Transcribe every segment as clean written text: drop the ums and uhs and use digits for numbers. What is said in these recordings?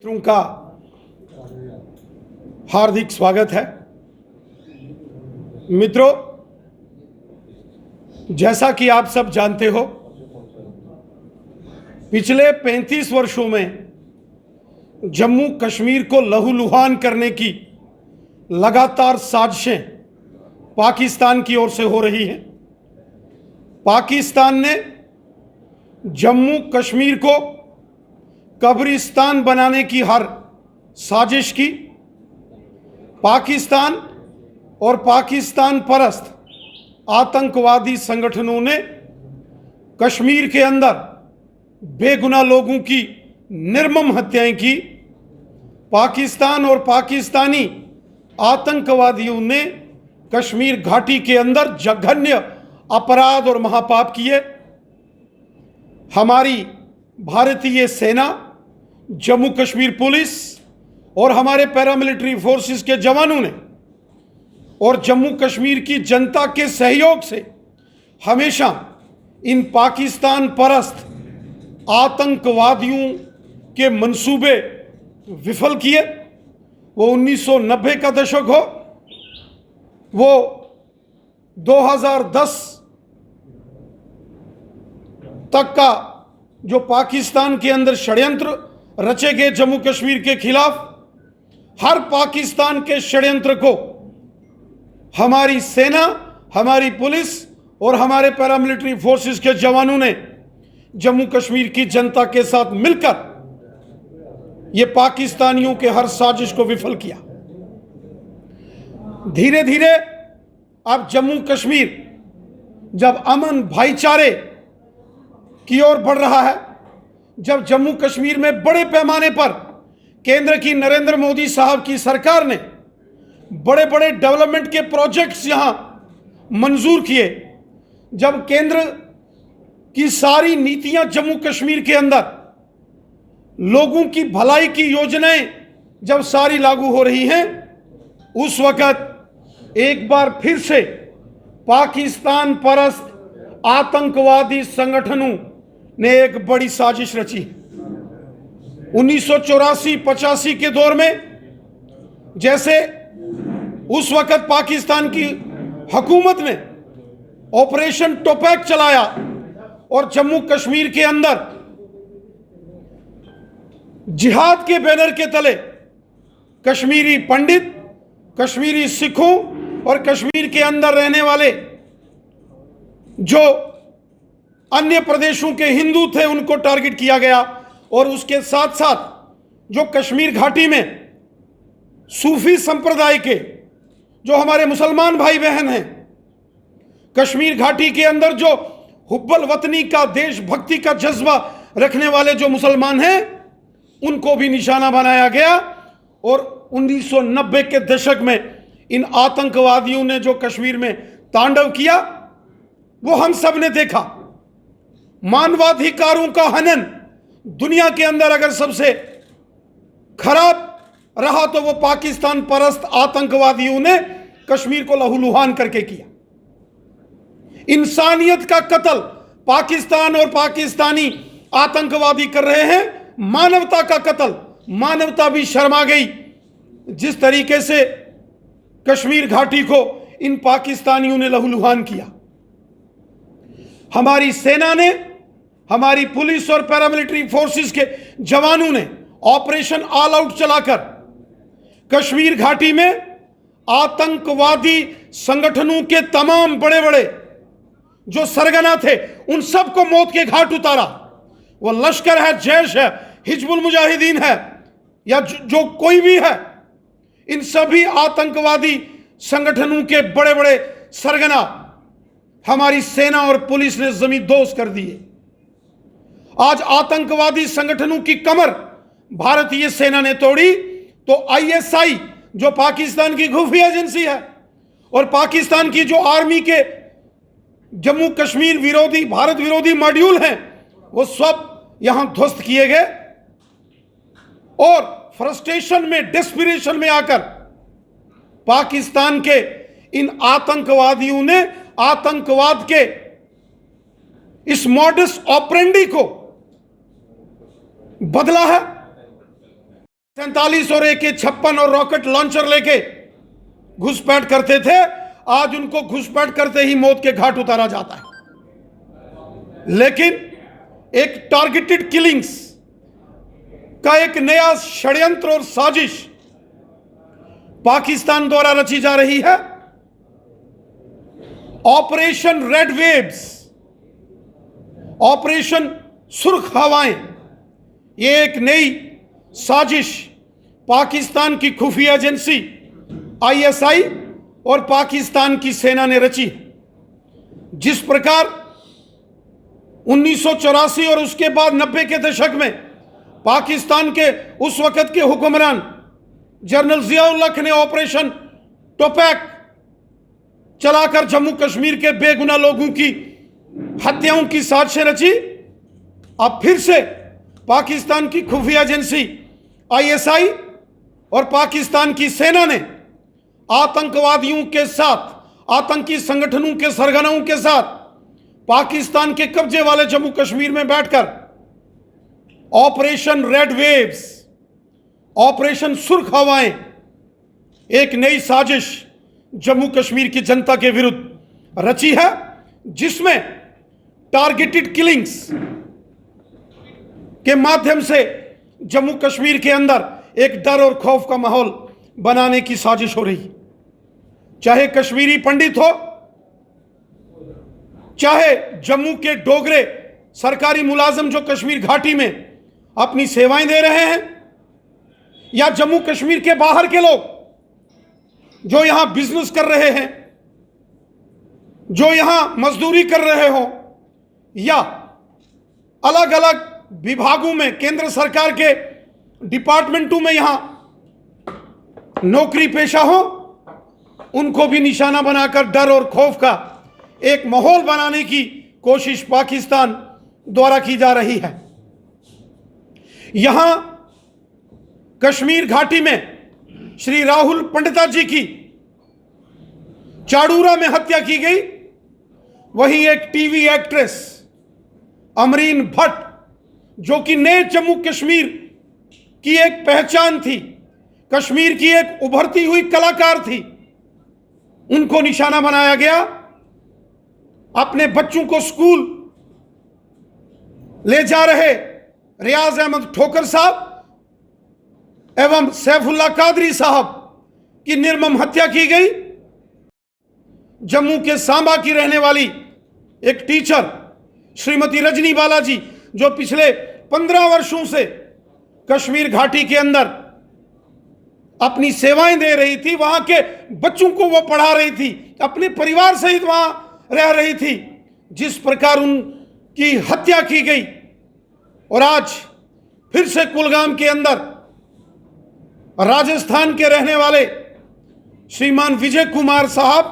मित्रों का हार्दिक स्वागत है। मित्रों, जैसा कि आप सब जानते हो, पिछले 35 वर्षों में जम्मू कश्मीर को लहूलुहान करने की लगातार साजिशें पाकिस्तान की ओर से हो रही हैं। पाकिस्तान ने जम्मू कश्मीर को कब्रिस्तान बनाने की हर साजिश की। पाकिस्तान और पाकिस्तान परस्त आतंकवादी संगठनों ने कश्मीर के अंदर बेगुनाह लोगों की निर्मम हत्याएं की। पाकिस्तान और पाकिस्तानी आतंकवादियों ने कश्मीर घाटी के अंदर जघन्य अपराध और महापाप किए। हमारी भारतीय सेना, जम्मू कश्मीर पुलिस और हमारे पैरामिलिट्री फोर्सेस के जवानों ने और जम्मू कश्मीर की जनता के सहयोग से हमेशा इन पाकिस्तान परस्त आतंकवादियों के मंसूबे विफल किए। वो 1990 का दशक हो, वो 2010 तक का जो पाकिस्तान के अंदर षड्यंत्र रचे गए जम्मू कश्मीर के खिलाफ, हर पाकिस्तान के षड्यंत्र को हमारी सेना, हमारी पुलिस और हमारे पैरामिलिट्री फोर्सेस के जवानों ने जम्मू कश्मीर की जनता के साथ मिलकर ये पाकिस्तानियों के हर साजिश को विफल किया। धीरे धीरे अब जम्मू कश्मीर जब अमन भाईचारे की ओर बढ़ रहा है, जब जम्मू कश्मीर में बड़े पैमाने पर केंद्र की नरेंद्र मोदी साहब की सरकार ने बड़े बड़े डेवलपमेंट के प्रोजेक्ट्स यहां मंजूर किए, जब केंद्र की सारी नीतियां जम्मू कश्मीर के अंदर लोगों की भलाई की योजनाएं जब सारी लागू हो रही हैं, उस वक्त एक बार फिर से पाकिस्तान परस्त आतंकवादी संगठनों ने एक बड़ी साजिश रची। 1984-85 के दौर में जैसे उस वक्त पाकिस्तान की हुकूमत ने ऑपरेशन टोपैक चलाया और जम्मू कश्मीर के अंदर जिहाद के बैनर के तले कश्मीरी पंडित, कश्मीरी सिखों और कश्मीर के अंदर रहने वाले जो अन्य प्रदेशों के हिंदू थे उनको टारगेट किया गया। और उसके साथ साथ जो कश्मीर घाटी में सूफी संप्रदाय के जो हमारे मुसलमान भाई बहन हैं, कश्मीर घाटी के अंदर जो हुब्बल वतनी का, देशभक्ति का जज्बा रखने वाले जो मुसलमान हैं, उनको भी निशाना बनाया गया। और 1990 के दशक में इन आतंकवादियों ने जो कश्मीर में तांडव किया, वो हम सब ने देखा। मानवाधिकारों का हनन दुनिया के अंदर अगर सबसे खराब रहा तो वो पाकिस्तान परस्त आतंकवादियों ने कश्मीर को लहूलुहान करके किया। इंसानियत का कत्ल पाकिस्तान और पाकिस्तानी आतंकवादी कर रहे हैं। मानवता का कत्ल, मानवता भी शर्मा गई जिस तरीके से कश्मीर घाटी को इन पाकिस्तानियों ने लहूलुहान किया। हमारी सेना ने, हमारी पुलिस और पैरामिलिट्री फोर्सेस के जवानों ने ऑपरेशन ऑल आउट चलाकर कश्मीर घाटी में आतंकवादी संगठनों के तमाम बड़े बड़े जो सरगना थे उन सबको मौत के घाट उतारा। वो लश्कर है, जैश है, हिजबुल मुजाहिदीन है या जो कोई भी है, इन सभी आतंकवादी संगठनों के बड़े बड़े सरगना हमारी सेना और पुलिस ने जमींदोज कर दिए। आज आतंकवादी संगठनों की कमर भारतीय सेना ने तोड़ी तो आईएसआई जो पाकिस्तान की खुफिया एजेंसी है और पाकिस्तान की जो आर्मी के जम्मू कश्मीर विरोधी, भारत विरोधी मॉड्यूल हैं, वो सब यहां ध्वस्त किए गए। और फ्रस्ट्रेशन में, डेस्परेशन में आकर पाकिस्तान के इन आतंकवादियों ने आतंकवाद के इस मॉडस ऑपरेंडी को बदला है। 47 और AK-56 और रॉकेट लॉन्चर लेके घुसपैठ करते थे, आज उनको घुसपैठ करते ही मौत के घाट उतारा जाता है। लेकिन एक टारगेटेड किलिंग्स का एक नया षड्यंत्र और साजिश पाकिस्तान द्वारा रची जा रही है। ऑपरेशन रेड वेव्स, ऑपरेशन सुर्ख हवाएं, ये एक नई साजिश पाकिस्तान की खुफिया एजेंसी ISI और पाकिस्तान की सेना ने रची। जिस प्रकार 1984 और उसके बाद 90 के दशक में पाकिस्तान के उस वक्त के हुक्मरान जनरल जियाउल हक ने ऑपरेशन टोपैक चलाकर जम्मू कश्मीर के बेगुनाह लोगों की हत्याओं की साजिशें रची, अब फिर से पाकिस्तान की खुफिया एजेंसी ISI और पाकिस्तान की सेना ने आतंकवादियों के साथ, आतंकी संगठनों के सरगनाओं के साथ पाकिस्तान के कब्जे वाले जम्मू कश्मीर में बैठकर ऑपरेशन रेड वेव्स, ऑपरेशन सुर्ख हवाएं, एक नई साजिश जम्मू कश्मीर की जनता के विरुद्ध रची है, जिसमें टारगेटेड किलिंग्स के माध्यम से जम्मू कश्मीर के अंदर एक डर और खौफ का माहौल बनाने की साजिश हो रही। चाहे कश्मीरी पंडित हो, चाहे जम्मू के डोगरे सरकारी मुलाजिम जो कश्मीर घाटी में अपनी सेवाएं दे रहे हैं, या जम्मू कश्मीर के बाहर के लोग जो यहां बिजनेस कर रहे हैं, जो यहां मजदूरी कर रहे हो, या अलग अलग विभागों में केंद्र सरकार के डिपार्टमेंटों में यहां नौकरी पेशा हो, उनको भी निशाना बनाकर डर और खौफ का एक माहौल बनाने की कोशिश पाकिस्तान द्वारा की जा रही है। यहां कश्मीर घाटी में श्री राहुल पंडिता जी की चाड़ूरा में हत्या की गई, वहीं एक टीवी एक्ट्रेस अमरीन भट्ट जो कि नए जम्मू कश्मीर की एक पहचान थी, कश्मीर की एक उभरती हुई कलाकार थी, उनको निशाना बनाया गया। अपने बच्चों को स्कूल ले जा रहे रियाज अहमद ठोकर साहब एवं सैफुल्ला कादरी साहब की निर्मम हत्या की गई। जम्मू के सांबा की रहने वाली एक टीचर श्रीमती रजनी बालाजी जो पिछले 15 वर्षों से कश्मीर घाटी के अंदर अपनी सेवाएं दे रही थी, वहां के बच्चों को वो पढ़ा रही थी, अपने परिवार सहित वहां रह रही थी, जिस प्रकार उनकी हत्या की गई। और आज फिर से कुलगाम के अंदर राजस्थान के रहने वाले श्रीमान विजय कुमार साहब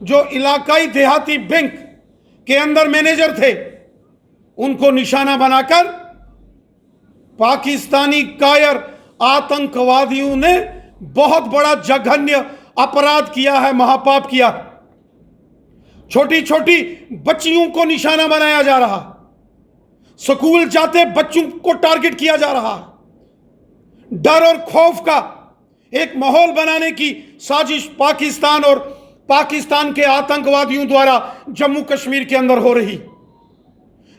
जो इलाकाई देहाती बैंक के अंदर मैनेजर थे, उनको निशाना बनाकर पाकिस्तानी कायर आतंकवादियों ने बहुत बड़ा जघन्य अपराध किया है, महापाप किया। छोटी छोटी बच्चियों को निशाना बनाया जा रहा, स्कूल जाते बच्चों को टारगेट किया जा रहा, डर और खौफ का एक माहौल बनाने की साजिश पाकिस्तान और पाकिस्तान के आतंकवादियों द्वारा जम्मू कश्मीर के अंदर हो रही।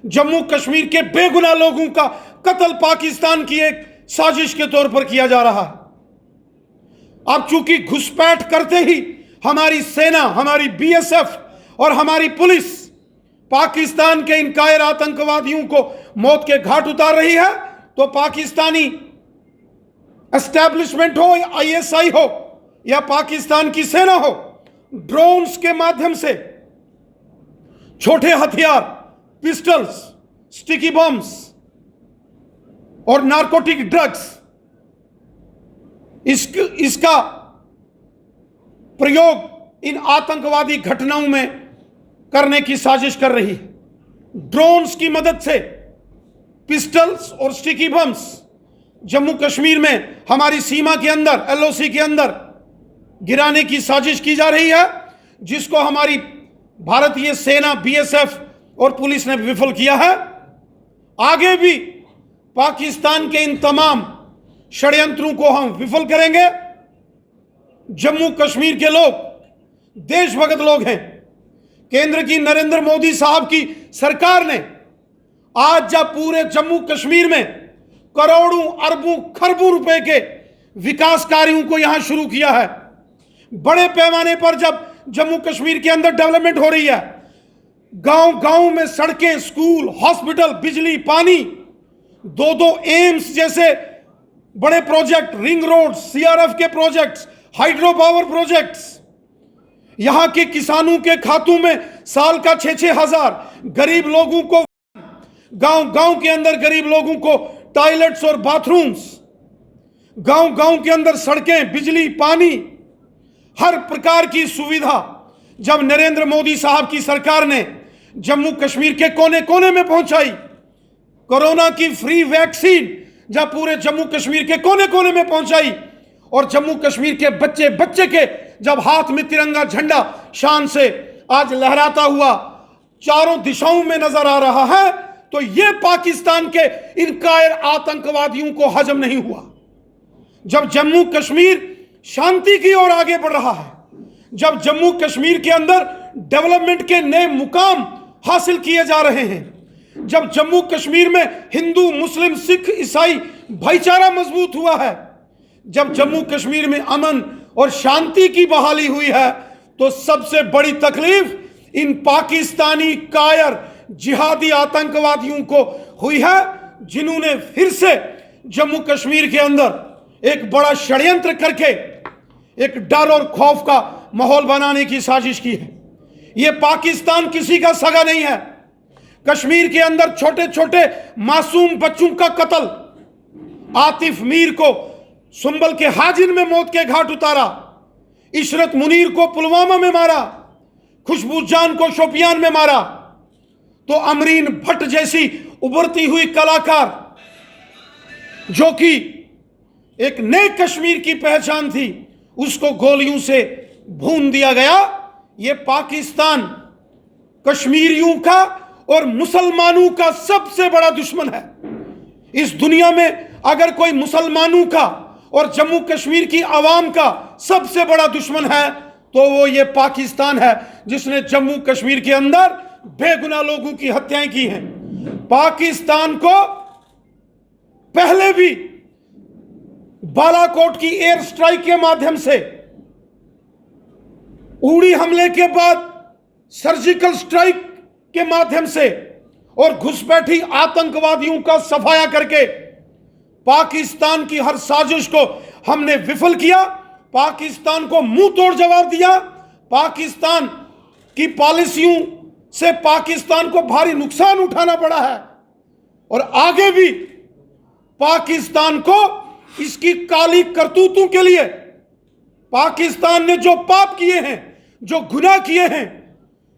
जम्मू कश्मीर के बेगुनाह लोगों का कत्ल पाकिस्तान की एक साजिश के तौर पर किया जा रहा है। अब चूंकि घुसपैठ करते ही हमारी सेना, हमारी BSF और हमारी पुलिस पाकिस्तान के इन कायर आतंकवादियों को मौत के घाट उतार रही है, तो पाकिस्तानी एस्टैब्लिशमेंट हो, ISI हो या पाकिस्तान की सेना हो, ड्रोन्स के माध्यम से छोटे हथियार, पिस्टल्स, स्टिकी बम्स और नारकोटिक ड्रग्स, इसका प्रयोग इन आतंकवादी घटनाओं में करने की साजिश कर रही है। ड्रोन्स की मदद से पिस्टल्स और स्टिकी बम्स जम्मू कश्मीर में हमारी सीमा के अंदर, LOC के अंदर गिराने की साजिश की जा रही है, जिसको हमारी भारतीय सेना, BSF और पुलिस ने विफल किया है। आगे भी पाकिस्तान के इन तमाम षड्यंत्रों को हम विफल करेंगे। जम्मू कश्मीर के लोग देशभक्त लोग हैं। केंद्र की नरेंद्र मोदी साहब की सरकार ने आज जब पूरे जम्मू कश्मीर में करोड़ों अरबों खरबों रुपए के विकास कार्यों को यहां शुरू किया है, बड़े पैमाने पर जब जम्मू कश्मीर के अंदर डेवलपमेंट हो रही है, गांव गांव में सड़कें, स्कूल, हॉस्पिटल, बिजली, पानी, दो एम्स जैसे बड़े प्रोजेक्ट, रिंग रोड, सीआरएफ के प्रोजेक्ट्स, हाइड्रो पावर प्रोजेक्ट्स, यहां के किसानों के खातों में साल का 6-6 हजार, गरीब लोगों को गांव गांव के अंदर गरीब लोगों को टॉयलेट्स और बाथरूम्स, गांव गांव के अंदर सड़कें, बिजली, पानी, हर प्रकार की सुविधा जब नरेंद्र मोदी साहब की सरकार ने जम्मू कश्मीर के कोने कोने में पहुंचाई, कोरोना की फ्री वैक्सीन जब पूरे जम्मू कश्मीर के कोने कोने में पहुंचाई, और जम्मू कश्मीर के बच्चे बच्चे के जब हाथ में तिरंगा झंडा शान से आज लहराता हुआ चारों दिशाओं में नजर आ रहा है, तो यह पाकिस्तान के इन कायर आतंकवादियों को हजम नहीं हुआ। जब जम्मू कश्मीर शांति की ओर आगे बढ़ रहा है, जब जम्मू कश्मीर के अंदर डेवलपमेंट के नए मुकाम हासिल किए जा रहे हैं, जब जम्मू कश्मीर में हिंदू, मुस्लिम, सिख, ईसाई भाईचारा मजबूत हुआ है, जब जम्मू कश्मीर में अमन और शांति की बहाली हुई है, तो सबसे बड़ी तकलीफ इन पाकिस्तानी कायर जिहादी आतंकवादियों को हुई है, जिन्होंने फिर से जम्मू कश्मीर के अंदर एक बड़ा षड्यंत्र करके एक डर और खौफ का माहौल बनाने की साजिश की है। यह पाकिस्तान किसी का सगा नहीं है। कश्मीर के अंदर छोटे छोटे मासूम बच्चों का कत्ल, आतिफ मीर को सुंबल के हाजिर में मौत के घाट उतारा, इशरत मुनीर को पुलवामा में मारा, खुशबू जान को शोपियान में मारा, तो अमरीन भट्ट जैसी उभरती हुई कलाकार जो कि एक नए कश्मीर की पहचान थी, उसको गोलियों से भून दिया गया। यह पाकिस्तान कश्मीरियों का और मुसलमानों का सबसे बड़ा दुश्मन है। इस दुनिया में अगर कोई मुसलमानों का और जम्मू कश्मीर की आवाम का सबसे बड़ा दुश्मन है, तो वो ये पाकिस्तान है, जिसने जम्मू कश्मीर के अंदर बेगुनाह लोगों की हत्याएं की हैं। पाकिस्तान को पहले भी बालाकोट की एयर स्ट्राइक के माध्यम से, उड़ी हमले के बाद सर्जिकल स्ट्राइक के माध्यम से और घुसपैठी आतंकवादियों का सफाया करके पाकिस्तान की हर साजिश को हमने विफल किया। पाकिस्तान को मुंह तोड़ जवाब दिया। पाकिस्तान की पॉलिसियों से पाकिस्तान को भारी नुकसान उठाना पड़ा है, और आगे भी पाकिस्तान को इसकी काली करतूतों के लिए, पाकिस्तान ने जो पाप किए हैं, जो गुनाह किए हैं,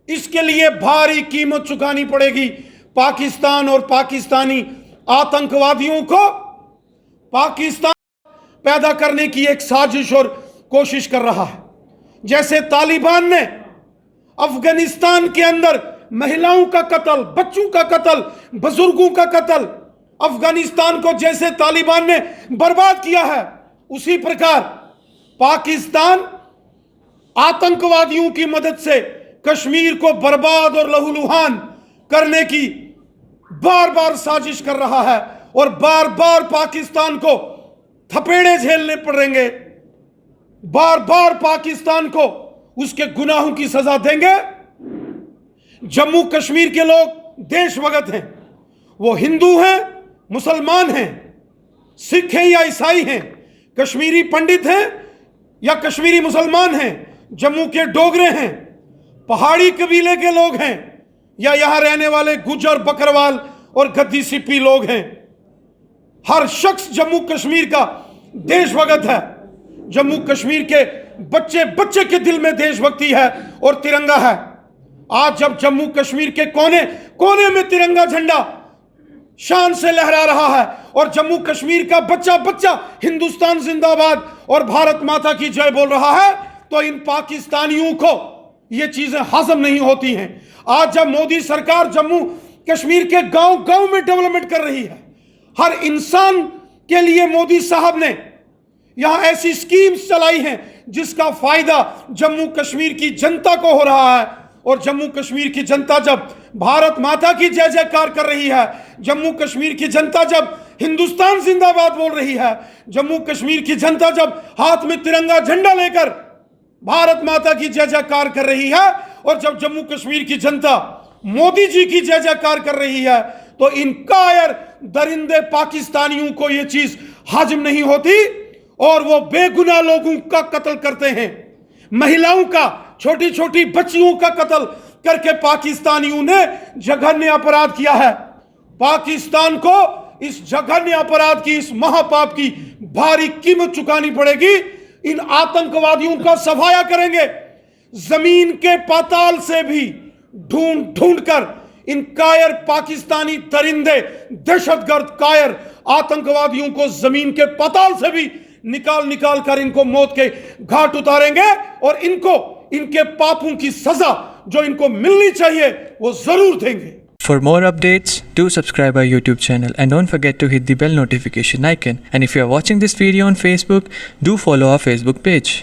इसके लिए भारी कीमत चुकानी पड़ेगी। पाकिस्तान और पाकिस्तानी आतंकवादियों को पाकिस्तान पैदा करने की एक साजिश और कोशिश कर रहा है। जैसे तालिबान ने अफगानिस्तान के अंदर महिलाओं का कत्ल, बच्चों का कत्ल, बुजुर्गों का कत्ल, अफगानिस्तान को जैसे तालिबान ने बर्बाद किया है, उसी प्रकार पाकिस्तान आतंकवादियों की मदद से कश्मीर को बर्बाद और लहूलुहान करने की बार बार साजिश कर रहा है, और बार बार पाकिस्तान को थपेड़े झेलने पड़ेंगे, बार बार पाकिस्तान को उसके गुनाहों की सजा देंगे। जम्मू कश्मीर के लोग देशभक्त हैं, वो हिंदू हैं, मुसलमान हैं, सिख हैं या ईसाई हैं, कश्मीरी पंडित हैं या कश्मीरी मुसलमान हैं, जम्मू के डोगरे हैं, पहाड़ी कबीले के लोग हैं, या यहां रहने वाले गुजर, बकरवाल और गद्दी सिप्पी लोग हैं। हर शख्स जम्मू कश्मीर का देशभक्त है। जम्मू कश्मीर के बच्चे बच्चे के दिल में देशभक्ति है और तिरंगा है। आज जब जम्मू कश्मीर के कोने कोने में तिरंगा झंडा शान से लहरा रहा है और जम्मू कश्मीर का बच्चा बच्चा हिंदुस्तान जिंदाबाद और भारत माता की जय बोल रहा है, तो इन पाकिस्तानियों को ये चीजें हजम नहीं होती हैं। आज जब मोदी सरकार जम्मू कश्मीर के गांव गांव में डेवलपमेंट कर रही है, हर इंसान के लिए मोदी साहब ने यहां ऐसी स्कीम्स चलाई हैं जिसका फायदा जम्मू कश्मीर की जनता को हो रहा है। और जम्मू कश्मीर की जनता जब भारत माता की जय जयकार कर रही है, जम्मू कश्मीर की जनता जब हिंदुस्तान जिंदाबाद बोल रही है, जम्मू कश्मीर की जनता जब हाथ में तिरंगा झंडा लेकर भारत माता की जय जयकार कर रही है, और जब जम्मू कश्मीर की जनता मोदी जी की जय जयकार कर रही है, तो इन कायर दरिंदे पाकिस्तानियों को यह चीज हजम नहीं होती और वो बेगुनाह लोगों का कत्ल करते हैं। महिलाओं का, छोटी छोटी बच्चियों का कत्ल करके पाकिस्तानियों ने जघन्य अपराध किया है। पाकिस्तान को इस जघन्य अपराध की, इस महापाप की भारी कीमत चुकानी पड़ेगी। इन आतंकवादियों का सफाया करेंगे। जमीन के पाताल से भी ढूंढ ढूंढ कर इन कायर पाकिस्तानी दरिंदे, दहशतगर्द कायर आतंकवादियों को जमीन के पाताल से भी निकाल कर इनको मौत के घाट उतारेंगे और इनको इनके पापों की सजा जो इनको मिलनी चाहिए वो जरूर देंगे। For more updates, do subscribe our YouTube channel and don't forget to hit the bell notification icon. And if you are watching this video on Facebook, do follow our Facebook page.